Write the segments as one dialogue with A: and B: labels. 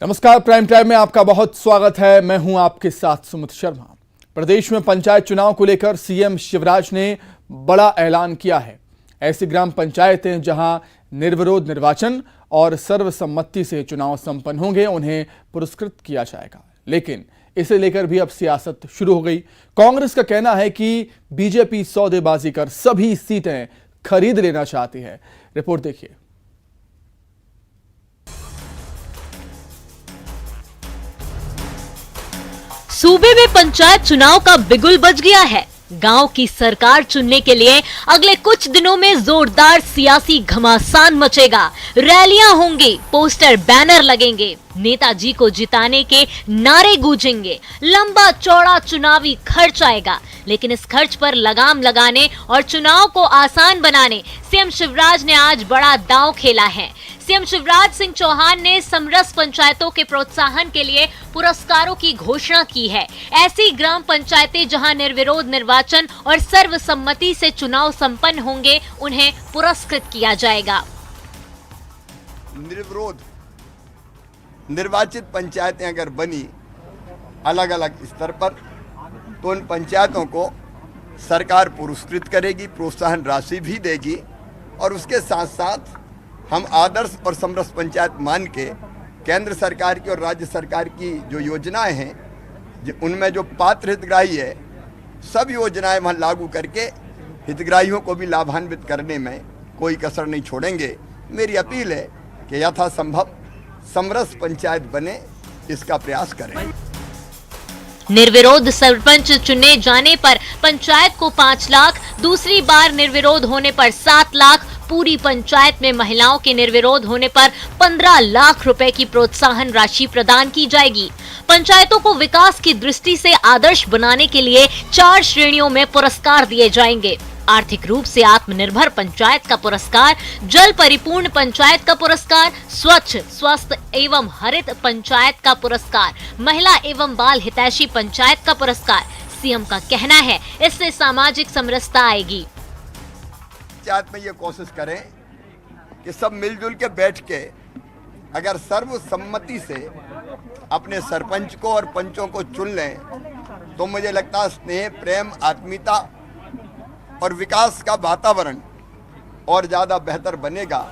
A: नमस्कार, prime time में आपका बहुत स्वागत है। मैं हूं आपके साथ सुमित शर्मा। प्रदेश में पंचायत चुनाव को लेकर सीएम शिवराज ने बड़ा ऐलान किया है। ऐसी ग्राम पंचायतें जहां निर्विरोध निर्वाचन और सर्वसम्मति से चुनाव संपन्न होंगे, उन्हें पुरस्कृत किया जाएगा। लेकिन इसे लेकर भी अब सियासत शुरू हो गई। कांग्रेस का कहना है कि बीजेपी सौदेबाजी कर सभी सीटें खरीद लेना चाहती है। रिपोर्ट देखिए।
B: सूबे में पंचायत चुनाव का बिगुल बज गया है। गांव की सरकार चुनने के लिए अगले कुछ दिनों में जोरदार सियासी घमासान मचेगा। रैलियां होंगी, पोस्टर बैनर लगेंगे, नेताजी को जिताने के नारे गूंजेंगे, लंबा चौड़ा चुनावी खर्च आएगा। लेकिन इस खर्च पर लगाम लगाने और चुनाव को आसान बनाने सीएम शिवराज ने आज बड़ा दांव खेला है। सीएम शिवराज सिंह चौहान ने समरस पंचायतों के प्रोत्साहन के लिए पुरस्कारों की घोषणा की है। ऐसी ग्राम पंचायतें जहां निर्विरोध निर्वाचन और सर्वसम्मति से चुनाव संपन्न होंगे, उन्हें पुरस्कृत किया जाएगा।
C: निर्विरोध निर्वाचित पंचायतें अगर बनी अलग अलग स्तर पर, तो उन पंचायतों को सरकार पुरस्कृत करेगी, प्रोत्साहन राशि भी देगी। और उसके साथ साथ हम आदर्श और समरस पंचायत मान के केंद्र सरकार की और राज्य सरकार की जो योजनाएं हैं, उनमें जो पात्र हितग्राही है, सब योजनाएं वहाँ लागू करके हितग्राहियों को भी लाभान्वित करने में कोई कसर नहीं छोड़ेंगे। मेरी अपील है कि यथासंभव समरस पंचायत बने, इसका प्रयास करें।
B: निर्विरोध सरपंच चुने जाने पर पंचायत को 5 लाख, दूसरी बार निर्विरोध होने पर 7 लाख, पूरी पंचायत में महिलाओं के निर्विरोध होने पर 15 लाख रुपए की प्रोत्साहन राशि प्रदान की जाएगी। पंचायतों को विकास की दृष्टि से आदर्श बनाने के लिए 4 श्रेणियों में पुरस्कार दिए जाएंगे। आर्थिक रूप से आत्मनिर्भर पंचायत का पुरस्कार, जल परिपूर्ण पंचायत का पुरस्कार, स्वच्छ, स्वस्थ एवं हरित पंचायत का पुरस्कार, महिला एवं बाल हितैषी पंचायत का पुरस्कार। सीएम का कहना है, इससे सामाजिक समरसता आएगी।
C: पंचायत में ये कोशिश करें कि सब मिलजुल के बैठ के अगर सर्वसम्मति से अपने सरपंच को और पंचों को चुन लें, तो मुझे लगता है स्नेह, प्रेम, आत्मीयता और विकास का वातावरण और ज्यादा बेहतर बनेगा।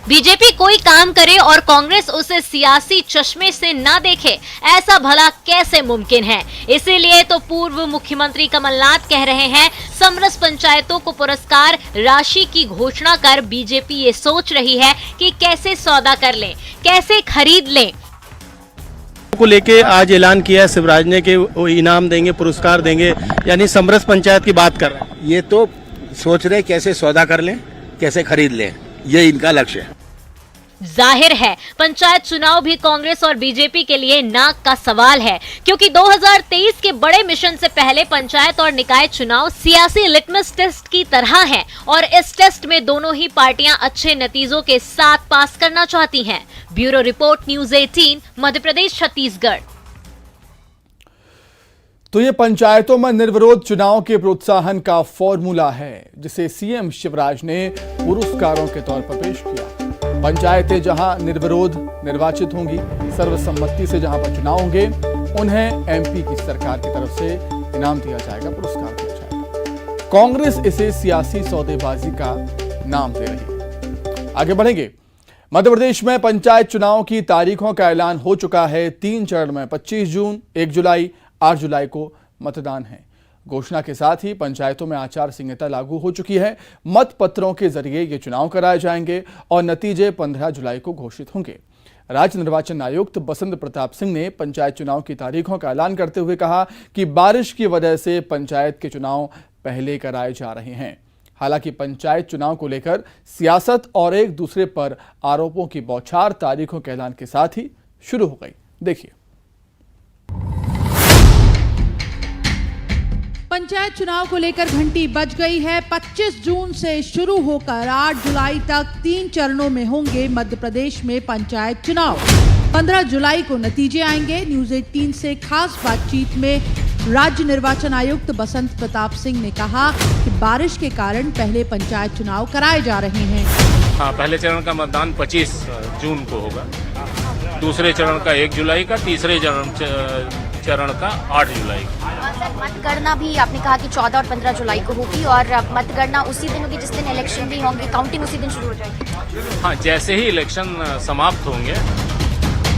B: बीजेपी कोई काम करे और कांग्रेस उसे सियासी चश्मे से ना देखे, ऐसा भला कैसे मुमकिन है। इसीलिए तो पूर्व मुख्यमंत्री कमलनाथ कह रहे हैं, समरस पंचायतों को पुरस्कार राशि की घोषणा कर बीजेपी ये सोच रही है कि कैसे सौदा कर लें, कैसे खरीद लें।
D: को लेके आज ऐलान किया है शिवराज ने कि वो इनाम देंगे, पुरस्कार देंगे, यानी समरस पंचायत की बात कर रहे हैं।
E: ये तो सोच रहे कैसे सौदा कर लें, कैसे खरीद लें, ये इनका लक्ष्य है।
B: जाहिर है पंचायत चुनाव भी कांग्रेस और बीजेपी के लिए नाक का सवाल है, क्योंकि 2023 के बड़े मिशन से पहले पंचायत और निकाय चुनाव सियासी लिटमस टेस्ट की तरह हैं और इस टेस्ट में दोनों ही पार्टियां अच्छे नतीजों के साथ पास करना चाहती हैं। Bureau report, news 18, Madhya Pradesh, Chhattisgarh.
A: तो ये पंचायतों में निर्विरोध चुनाव के प्रोत्साहन का फॉर्मूला है, जिसे सीएम शिवराज ने पुरस्कारों के तौर पर पेश किया। पंचायतें जहां निर्विरोध निर्वाचित होंगी, सर्वसम्मति से जहां पर चुनाव होंगे, उन्हें एमपी की सरकार की तरफ से इनाम दिया जाएगा, पुरस्कार दिया जाएगा। कांग्रेस इसे सियासी सौदेबाजी का नाम दे रही है। आगे बढ़ेंगे। मध्य प्रदेश में पंचायत चुनाव की तारीखों का ऐलान हो चुका है। 3 चरण में 25 जून, 1 जुलाई, 8 जुलाई को मतदान है। घोषणा के साथ ही पंचायतों में आचार संहिता लागू हो चुकी है। मत पत्रों के जरिए ये चुनाव कराए जाएंगे और नतीजे 15 जुलाई को घोषित होंगे। राज्य निर्वाचन आयुक्त बसंत प्रताप सिंह ने पंचायत चुनाव की तारीखों का ऐलान करते हुए कहा कि बारिश की वजह से पंचायत के चुनाव पहले कराए जा रहे हैं। हालांकि पंचायत चुनाव को लेकर सियासत और एक दूसरे पर आरोपों की बौछार तारीखों के ऐलान के साथ ही शुरू हो गई। देखिए।
F: पंचायत चुनाव को लेकर घंटी बज गई है। 25 जून से शुरू होकर 8 जुलाई तक 3 चरणों में होंगे मध्य प्रदेश में पंचायत चुनाव। 15 जुलाई को नतीजे आएंगे। न्यूज़ 18 से खास बातचीत में राज्य निर्वाचन आयुक्त बसंत प्रताप सिंह ने कहा कि बारिश के कारण पहले पंचायत चुनाव कराए जा रहे हैं।
G: हाँ, पहले चरण का मतदान 25 जून को होगा, दूसरे चरण का 1 जुलाई का, तीसरे चरण का 8 जुलाई का।
H: सर, मतगणना भी आपने कहा कि 14 और 15 जुलाई को होगी और मतगणना उसी दिन होगी जिस दिन इलेक्शन भी होंगे, काउंटिंग उसी दिन शुरू हो जाएगी।
G: हाँ, जैसे ही इलेक्शन समाप्त होंगे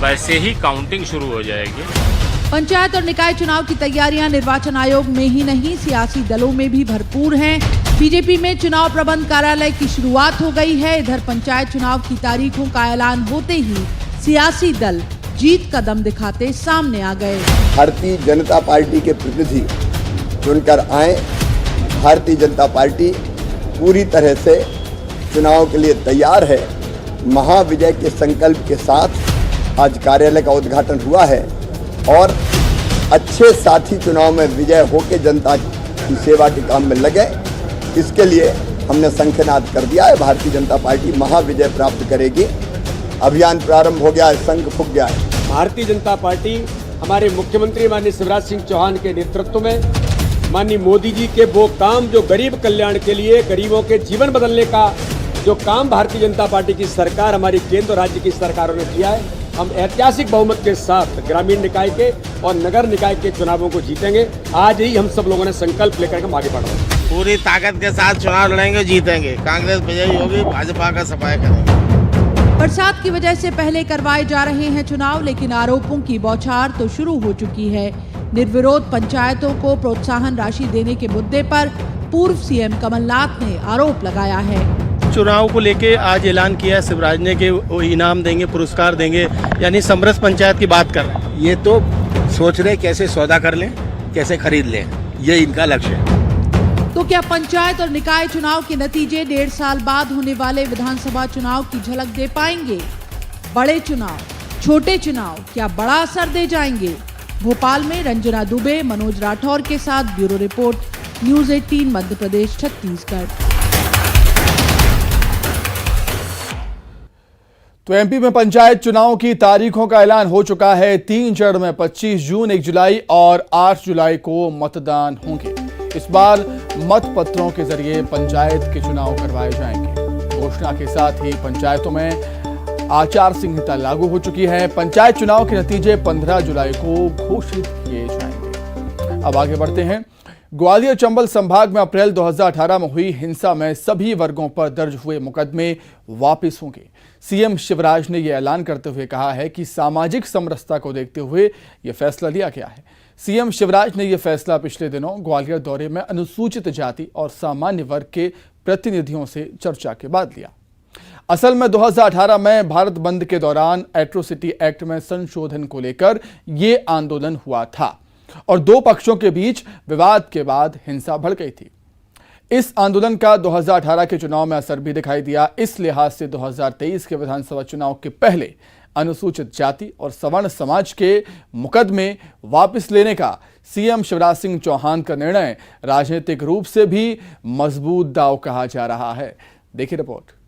G: वैसे ही काउंटिंग शुरू हो जाएगी।
F: पंचायत और निकाय चुनाव की तैयारियां निर्वाचन आयोग में ही नहीं सियासी दलों में भी भरपूर हैं। बीजेपी में चुनाव प्रबंध कार्यालय की शुरुआत हो गई है। इधर पंचायत चुनाव की तारीखों का ऐलान होते ही सियासी दल जीत का दम दिखाते सामने आ गए।
C: भारतीय जनता पार्टी के प्रतिनिधि चुनकर आए। भारतीय जनता पार्टी पूरी तरह से चुनाव के लिए तैयार है। महाविजय के संकल्प के साथ आज कार्यालय का उद्घाटन हुआ है और अच्छे साथी चुनाव में विजय होकर जनता की सेवा के काम में लगे, इसके लिए हमने शंखनाद कर दिया है। भारतीय जनता पार्टी महाविजय प्राप्त करेगी। अभियान प्रारंभ हो गया है, शंख फूंक गया है।
I: भारतीय जनता पार्टी हमारे मुख्यमंत्री माननीय शिवराज सिंह चौहान के नेतृत्व में माननीय मोदी जी के वो काम जो गरीब कल्याण के लिए, गरीबों के जीवन बदलने का जो काम भारतीय जनता पार्टी की सरकार, हमारी केंद्र और राज्य की सरकारों ने किया है, हम ऐतिहासिक बहुमत के साथ ग्रामीण निकाय के और नगर निकाय के चुनावों को जीतेंगे। आज ही हम सब लोगों ने संकल्प लेकर के आगे बढ़ रहे हैं।
E: पूरी ताकत के साथ चुनाव लड़ेंगे, जीतेंगे। कांग्रेस विजयी होगी, भाजपा का सफाया करेंगे।
F: बरसात की वजह से पहले करवाए जा रहे हैं चुनाव, लेकिन आरोपों की बौछार तो शुरू हो चुकी है। निर्विरोध पंचायतों को प्रोत्साहन राशि देने के मुद्दे पर पूर्व सीएम कमलनाथ ने आरोप लगाया है।
D: चुनाव को लेके आज ऐलान किया है शिवराज ने कि वो इनाम देंगे, पुरस्कार देंगे, यानी समरस पंचायत की बात कर रहे हैं।
E: ये तो सोच रहे कैसे सौदा कर लें, कैसे खरीद लें, ये इनका लक्ष्य है।
F: तो क्या पंचायत और निकाय चुनाव के नतीजे 1.5 साल बाद होने वाले विधानसभा चुनाव की झलक दे पाएंगे? बड़े चुनाव, छोटे चुनाव क्या बड़ा असर दे जाएंगे? भोपाल में रंजना दुबे, मनोज राठौर के साथ bureau report, news 18 Madhya Pradesh Chhattisgarh.
A: तो एमपी में पंचायत चुनाव की तारीखों का ऐलान हो चुका है। 3 चरण में 25 जून, 1 जुलाई और 8 जुलाई को मतदान होंगे। इस बार मतपत्रों के जरिए पंचायत के चुनाव करवाए जाएंगे। घोषणा के साथ ही पंचायतों में आचार संहिता लागू हो चुकी है। पंचायत चुनाव के नतीजे 15 जुलाई को घोषित किए जाएंगे। अब आगे बढ़ते हैं। ग्वालियर चंबल संभाग में अप्रैल 2018 में हुई हिंसा में सभी वर्गों पर दर्ज हुए मुकदमे वापस होंगे। सीएम शिवराज ने यह ऐलान करते हुए कहा है कि सामाजिक समरसता को देखते हुए यह फैसला लिया गया है। सीएम शिवराज ने यह फैसला पिछले दिनों ग्वालियर दौरे में अनुसूचित जाति और सामान्य वर्ग के प्रतिनिधियों से चर्चा के बाद लिया। असल में 2018 में भारत बंद के दौरान एट्रोसिटी एक्ट में संशोधन को लेकर यह आंदोलन हुआ था और 2 पक्षों के बीच विवाद के बाद हिंसा भड़क गई थी। इस आंदोलन का 2018 के चुनाव में असर भी दिखाई दिया। इस लिहाज से 2023 के विधानसभा चुनाव के पहले अनुसूचित जाति और सवर्ण समाज के मुकदमे वापस लेने का सीएम शिवराज सिंह चौहान का निर्णय राजनीतिक रूप से भी मजबूत दांव कहा जा रहा है। देखिए रिपोर्ट।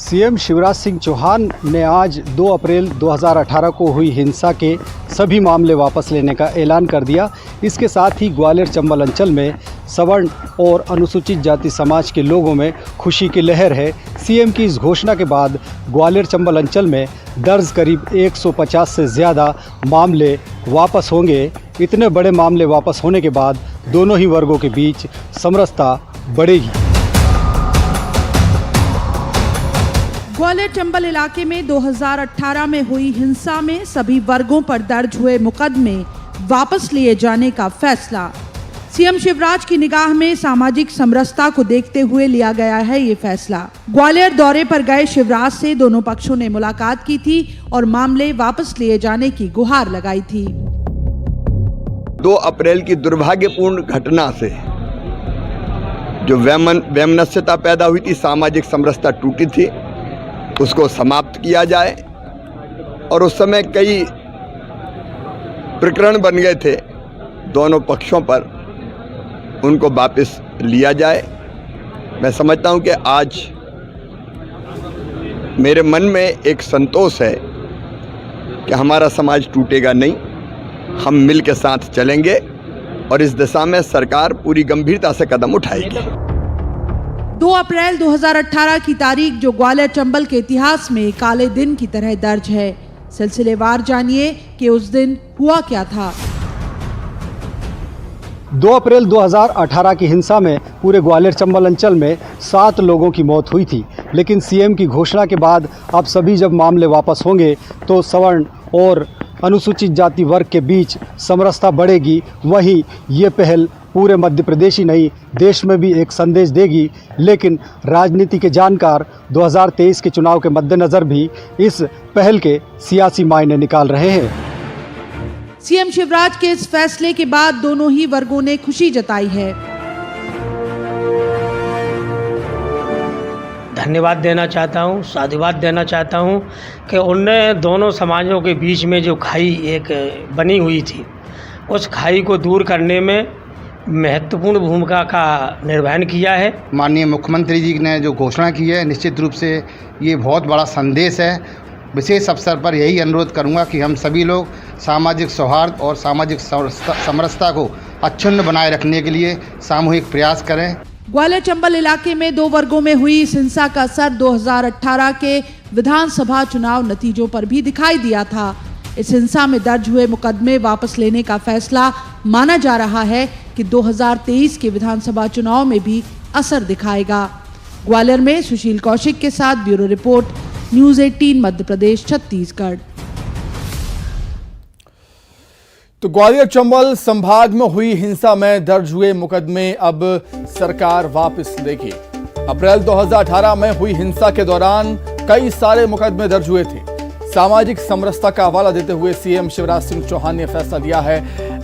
J: सीएम शिवराज सिंह चौहान ने आज 2 अप्रैल 2018 को हुई हिंसा के सभी मामले वापस लेने का ऐलान कर दिया। इसके साथ ही ग्वालियर चंबल अंचल में सवर्ण और अनुसूचित जाति समाज के लोगों में खुशी की लहर है। सीएम की इस घोषणा के बाद ग्वालियर चंबल अंचल में दर्ज करीब 150 से ज़्यादा मामले वापस होंगे। इतने बड़े मामले वापस होने के बाद दोनों ही वर्गों के बीच समरसता बढ़ेगी।
F: ग्वालियर चंबल इलाके में 2018 में हुई हिंसा में सभी वर्गों पर दर्ज हुए मुकदमे वापस लिए जाने का फैसला। सीएम शिवराज की निगाह में सामाजिक समरसता को देखते हुए लिया गया है ये फैसला। ग्वालियर दौरे पर गए शिवराज से दोनों पक्षों ने मुलाकात की थी और मामले वापस लिए जाने की गुहार लगाई थी।
C: 2 अप्रैल की दुर्भाग्यपूर्ण घटना से जो वैमनस्यता पैदा हुई थी, सामाजिक समरसता टूटी थी, उसको समाप्त किया जाए। और उस समय कई प्रकरण बन गए थे दोनों पक्षों पर, उनको वापस लिया जाए। मैं समझता हूं कि आज मेरे मन में एक संतोष है कि हमारा समाज टूटेगा नहीं, हम मिल के साथ चलेंगे और इस दिशा में सरकार पूरी गंभीरता से कदम उठाएगी।
F: 2 अप्रैल 2018 की तारीख जो ग्वालियर चंबल के इतिहास में काले दिन की तरह दर्ज है। सिलसिलेवार जानिए कि उस दिन हुआ क्या था।
J: 2 अप्रैल 2018 की हिंसा में पूरे ग्वालियर चंबल अंचल में 7 लोगों की मौत हुई थी, लेकिन सीएम की घोषणा के बाद अब सभी जब मामले वापस होंगे तो सवर्ण और अनुसूचित जाति वर्ग के बीच समरसता बढ़ेगी। वहीं ये पहल पूरे मध्य प्रदेश ही नहीं देश में भी एक संदेश देगी। लेकिन राजनीति के जानकार 2023 के चुनाव के मद्देनज़र भी इस पहल के सियासी मायने निकाल रहे हैं।
F: सीएम शिवराज के इस फैसले के बाद दोनों ही वर्गों ने खुशी जताई है।
K: धन्यवाद देना चाहता हूँ, साधुवाद देना चाहता हूँ कि उनने दोनों समाजों के बीच में जो खाई एक बनी हुई थी, उस खाई को दूर करने में महत्वपूर्ण भूमिका का निर्वहन किया है।
L: माननीय मुख्यमंत्री जी ने जो घोषणा की है, निश्चित रूप से ये बहुत बड़ा संदेश है। विशेष अवसर पर यही अनुरोध करूंगा कि हम सभी लोग सामाजिक सौहार्द और सामाजिक समरसता को अक्षुण्ण बनाए रखने के लिए सामूहिक प्रयास करें।
F: ग्वालियर चंबल इलाके में 2 वर्गों में हुई इस हिंसा का असर 2018 के विधानसभा चुनाव नतीजों पर भी दिखाई दिया था। इस हिंसा में दर्ज हुए मुकदमे वापस लेने का फैसला माना जा रहा है कि 2023 के विधानसभा चुनाव में भी असर दिखाएगा। ग्वालियर में सुशील कौशिक के साथ bureau report, news 18 Madhya Pradesh Chhattisgarh.
A: तो ग्वालियर चंबल संभाग में हुई हिंसा में दर्ज हुए मुकदमे अब सरकार वापस लेगी। अप्रैल 2018 में हुई हिंसा के दौरान कई सारे मुकदमे दर्ज हुए थे। सामाजिक समरसता का हवाला देते हुए सीएम शिवराज सिंह चौहान ने फैसला लिया है।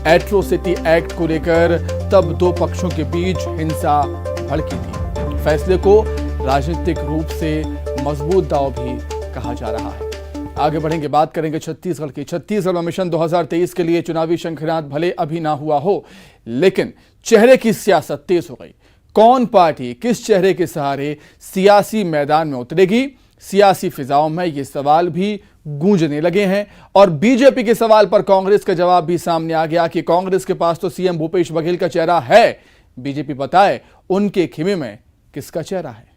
A: एट्रोसिटी एक्ट को लेकर तब 2 पक्षों के बीच हिंसा भड़की थी। फैसले को राजनीतिक रूप से मजबूत दांव भी कहा जा रहा है। आगे बढ़ेंगे, बात करेंगे छत्तीसगढ़ की। छत्तीसगढ़ में मिशन 2023 के लिए चुनावी शंखनाद भले अभी ना हुआ हो, लेकिन चेहरे की सियासत तेज हो गई। कौन पार्टी किस चेहरे के सहारे सियासी मैदान में उतरेगी, सियासी फिजाओं में ये सवाल भी गूंजने लगे हैं। और बीजेपी के सवाल पर कांग्रेस का जवाब भी सामने आ गया कि कांग्रेस के पास तो सीएम भूपेश बघेल का चेहरा है, बीजेपी बताए उनके खेमे में किसका चेहरा है।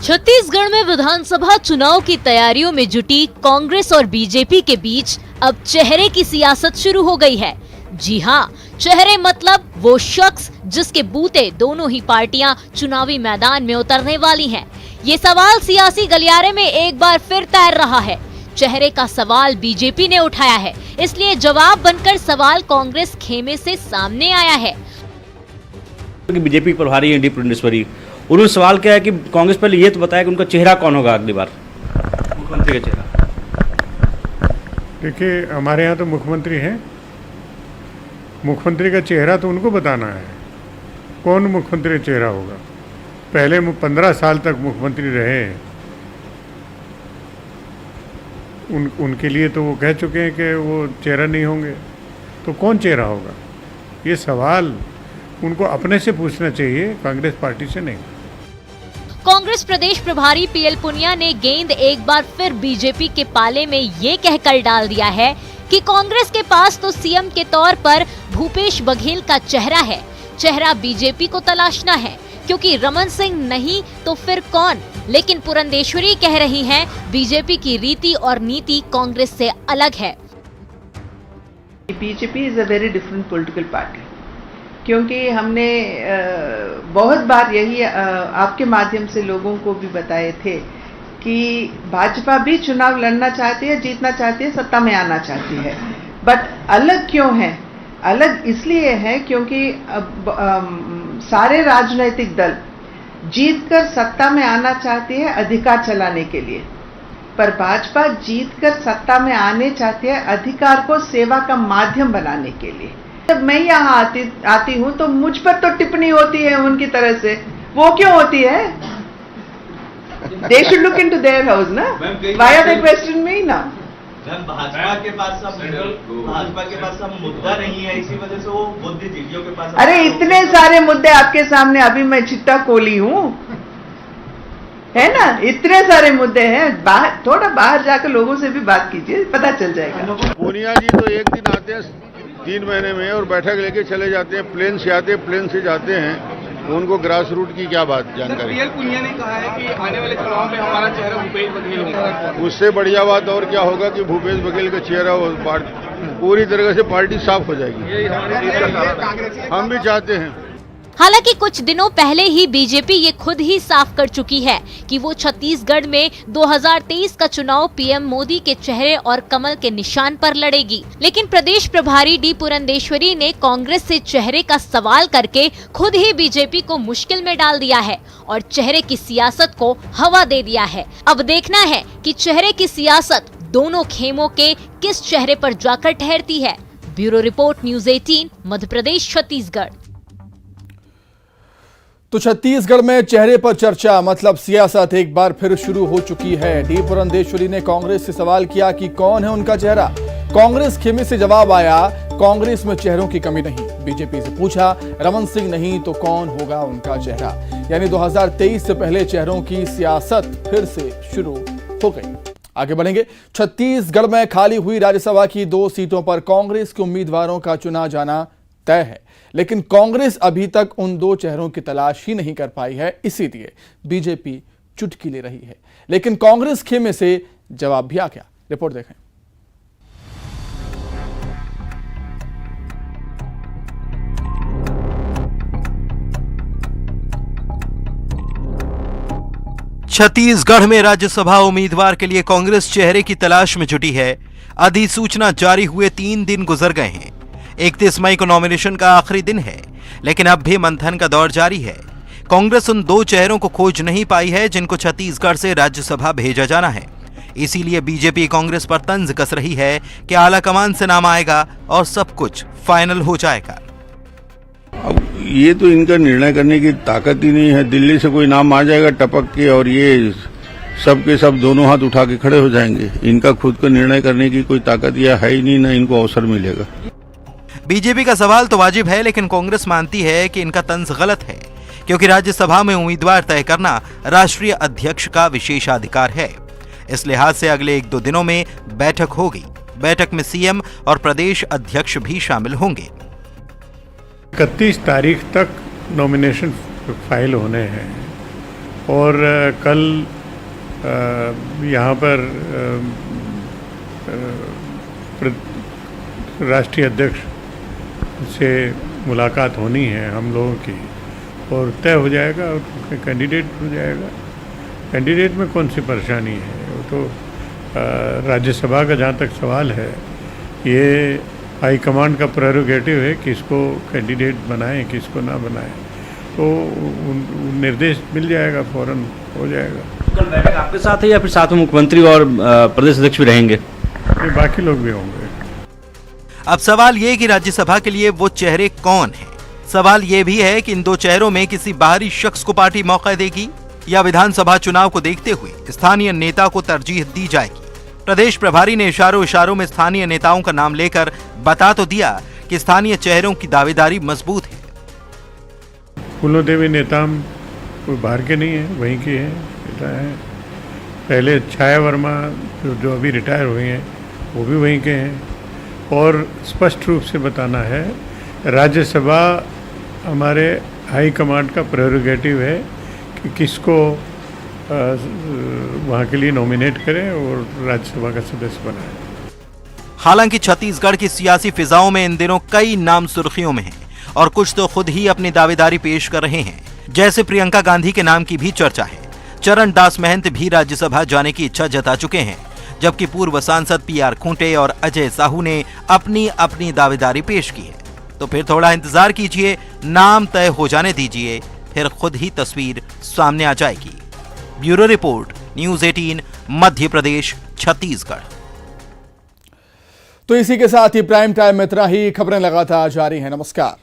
B: छत्तीसगढ़ में विधानसभा चुनाव की तैयारियों में जुटी कांग्रेस और बीजेपी के बीच अब चेहरे की सियासत शुरू हो गई है। जी हां, चेहरे मतलब वो शख्स जिसके बूते दोनों ही पार्टियां चुनावी मैदान में उतरने वाली हैं। ये सवाल सियासी गलियारे में एक बार फिर तैर रहा है। चेहरे का सवाल बीजेपी ने उठाया है, इसलिए जवाब बनकर सवाल कांग्रेस खेमे से सामने आया है।
M: बीजेपी प्रभारी एनडी पुरंदेश्वरी, उन्होंने सवाल किया है कि कांग्रेस पहले ये तो बताया कि उनका चेहरा कौन होगा अगली बार, मुख्यमंत्री का चेहरा।
N: देखिए, हमारे यहाँ तो मुख्यमंत्री हैं, मुख्यमंत्री का चेहरा तो उनको बताना है। कौन मुख्यमंत्री का चेहरा होगा? पहले 15 साल तक मुख्यमंत्री रहे, उनके लिए तो वो कह चुके हैं कि वो चेहरा नहीं होंगे, तो कौन चेहरा होगा? ये सवाल उनको अपने से पूछना चाहिए, कांग्रेस पार्टी से नहीं।
B: कांग्रेस प्रदेश प्रभारी पीएल पुनिया ने गेंद एक बार फिर बीजेपी के पाले में ये कहकर डाल दिया है कि कांग्रेस के पास तो सीएम के तौर पर भूपेश बघेल का चेहरा है, चेहरा बीजेपी को तलाशना है, क्योंकि रमन सिंह नहीं तो फिर कौन। लेकिन पुरंदेश्वरी कह रही हैं बीजेपी की रीति और नीति कांग्रेस से अलग है।
O: BJP is a very different political party, क्योंकि हमने बहुत बार यही आपके माध्यम से लोगों को भी बताए थे कि भाजपा भी चुनाव लड़ना चाहती है, जीतना चाहती है, सत्ता में आना चाहती है, बट अलग क्यों है? अलग इसलिए है क्योंकि सारे राजनीतिक दल जीतकर सत्ता में आना चाहती है अधिकार चलाने के लिए, पर भाजपा जीतकर सत्ता में आने चाहती है अधिकार को सेवा का माध्यम बनाने के लिए। जब मैं यहाँ आती हूँ तो मुझ पर तो टिप्पणी होती है उनकी तरह से, वो क्यों होती है? They should look into their house, ना? Why are they questioning me now?
P: Bhajpa के पास अब मुद्दा नहीं है, इसी वजह से वो बुद्धिजीवियों के पास।
O: अरे इतने सारे मुद्दे आपके सामने, अभी मैं चिट्टा खोली हूँ, है ना, इतने सारे मुद्दे हैं। थोड़ा बाहर जाकर लोगों से भी बात कीजिए, पता चल जाएगा।
Q: पूनिया जी तो एक दिन आते हैं 3 महीने में और बैठक लेके चले जाते हैं, प्लेन से आते हैं, प्लेन से जाते हैं। उनको ग्रास रूट की क्या बात जानकारी?
P: पूनिया ने कहा है कि आने वाले चुनाव में हमारा चेहरा भूपेश बघेल होगा।
Q: उससे बढ़िया बात और क्या होगा कि भूपेश बघेल का चेहरा पूरी तरह से पार्टी साफ हो जाएगी। हम भी चाहते हैं।
B: हालांकि कुछ दिनों पहले ही बीजेपी ये खुद ही साफ कर चुकी है कि वो छत्तीसगढ़ में 2023 का चुनाव पीएम मोदी के चेहरे और कमल के निशान पर लड़ेगी। लेकिन प्रदेश प्रभारी डी पुरंदेश्वरी ने कांग्रेस से चेहरे का सवाल करके खुद ही बीजेपी को मुश्किल में डाल दिया है और चेहरे की सियासत को हवा दे दिया है। अब देखना है कि चेहरे की सियासत दोनों खेमों के किस चेहरे पर जाकर ठहरती है। Bureau report, news 18, Madhya Pradesh, Chhattisgarh.
A: तो छत्तीसगढ़ में चेहरे पर चर्चा मतलब सियासत एक बार फिर शुरू हो चुकी है। डी पुरंदेश्वरी ने कांग्रेस से सवाल किया कि कौन है उनका चेहरा। कांग्रेस खेमे से जवाब आया, कांग्रेस में चेहरों की कमी नहीं। बीजेपी से पूछा, रमन सिंह नहीं तो कौन होगा उनका चेहरा। यानी 2023 से पहले चेहरों की सियासत फिर से शुरू हो गई। आगे बढ़ेंगे। छत्तीसगढ़ में खाली हुई राज्यसभा की 2 सीटों पर कांग्रेस के उम्मीदवारों का चुना जाना तय है, लेकिन कांग्रेस अभी तक उन 2 चेहरों की तलाश ही नहीं कर पाई है। इसीलिए बीजेपी चुटकी ले रही है, लेकिन कांग्रेस खेमे से जवाब भी आ गया। रिपोर्ट देखें।
R: छत्तीसगढ़ में राज्यसभा उम्मीदवार के लिए कांग्रेस चेहरे की तलाश में जुटी है। अधिसूचना जारी हुए 3 दिन गुजर गए हैं। 31 मई को नॉमिनेशन का आखिरी दिन है, लेकिन अब भी मंथन का दौर जारी है। कांग्रेस उन 2 चेहरों को खोज नहीं पाई है जिनको छत्तीसगढ़ से राज्यसभा भेजा जाना है। इसीलिए बीजेपी कांग्रेस पर तंज कस रही है कि आलाकमान से नाम आएगा और सब कुछ फाइनल हो जाएगा।
Q: अब ये तो इनका निर्णय करने की ताकत ही नहीं है। दिल्ली से कोई नाम आ जाएगा टपक के और ये सब के सब दोनों हाथ उठा के खड़े हो जाएंगे। इनका खुद का निर्णय करने की कोई ताकत या है ही नहीं, ना इनको अवसर मिलेगा।
R: बीजेपी का सवाल तो वाजिब है, लेकिन कांग्रेस मानती है कि इनका तंज गलत है, क्योंकि राज्यसभा में उम्मीदवार तय करना राष्ट्रीय अध्यक्ष का विशेषाधिकार है। इस लिहाज से अगले 1-2 दिनों में बैठक होगी। बैठक में सीएम और प्रदेश अध्यक्ष भी शामिल होंगे।
N: 31 तारीख तक नॉमिनेशन फाइल होने हैं और कल यहाँ पर राष्ट्रीय अध्यक्ष से मुलाकात होनी है हम लोगों की और तय हो जाएगा और कैंडिडेट हो जाएगा। कैंडिडेट में कौन सी परेशानी है? वो तो राज्यसभा का जहाँ तक सवाल है, ये हाईकमांड का प्रेरोगेटिव है किसको कैंडिडेट बनाएं किसको ना बनाएं, तो निर्देश मिल जाएगा, फौरन हो जाएगा।
M: कल बैठक आपके साथ है या फिर साथ में मुख्यमंत्री और प्रदेश अध्यक्ष भी रहेंगे?
N: बाकी लोग भी होंगे।
R: अब सवाल ये कि राज्यसभा के लिए वो चेहरे कौन हैं? सवाल ये भी है कि इन 2 चेहरों में किसी बाहरी शख्स को पार्टी मौका देगी या विधानसभा चुनाव को देखते हुए स्थानीय नेता को तरजीह दी जाएगी। प्रदेश प्रभारी ने इशारों में स्थानीय नेताओं का नाम लेकर बता तो दिया कि स्थानीय चेहरों की दावेदारी मजबूत है।
N: फूलों देवी नेताम कोई बाहर के नहीं है, वहीं के हैं, नेता हैं। पहले छाया वर्मा जो अभी रिटायर हुए हैं वो भी वहीं के हैं। और स्पष्ट रूप से बताना है, राज्यसभा हमारे हाई कमांड का प्रेरोगेटिव है कि किसको वहाँ के लिए नॉमिनेट करें और राज्यसभा का सदस्य बनाएं।
R: हालांकि छत्तीसगढ़ की सियासी फिजाओं में इन दिनों कई नाम सुर्खियों में हैं और कुछ तो खुद ही अपनी दावेदारी पेश कर रहे हैं। जैसे प्रियंका गांधी के नाम की भी चर्चा है। चरण दास महंत भी राज्यसभा जाने की इच्छा जता चुके हैं, जबकि पूर्व सांसद PR खूंटे और अजय साहू ने अपनी अपनी दावेदारी पेश की है। तो फिर थोड़ा इंतजार कीजिए, नाम तय हो जाने दीजिए, फिर खुद ही तस्वीर सामने आ जाएगी। Bureau report, news 18, Madhya Pradesh, Chhattisgarh.
A: तो इसी के साथ ही प्राइम टाइम में इतना ही। खबरें लगातार जारी हैं। नमस्कार।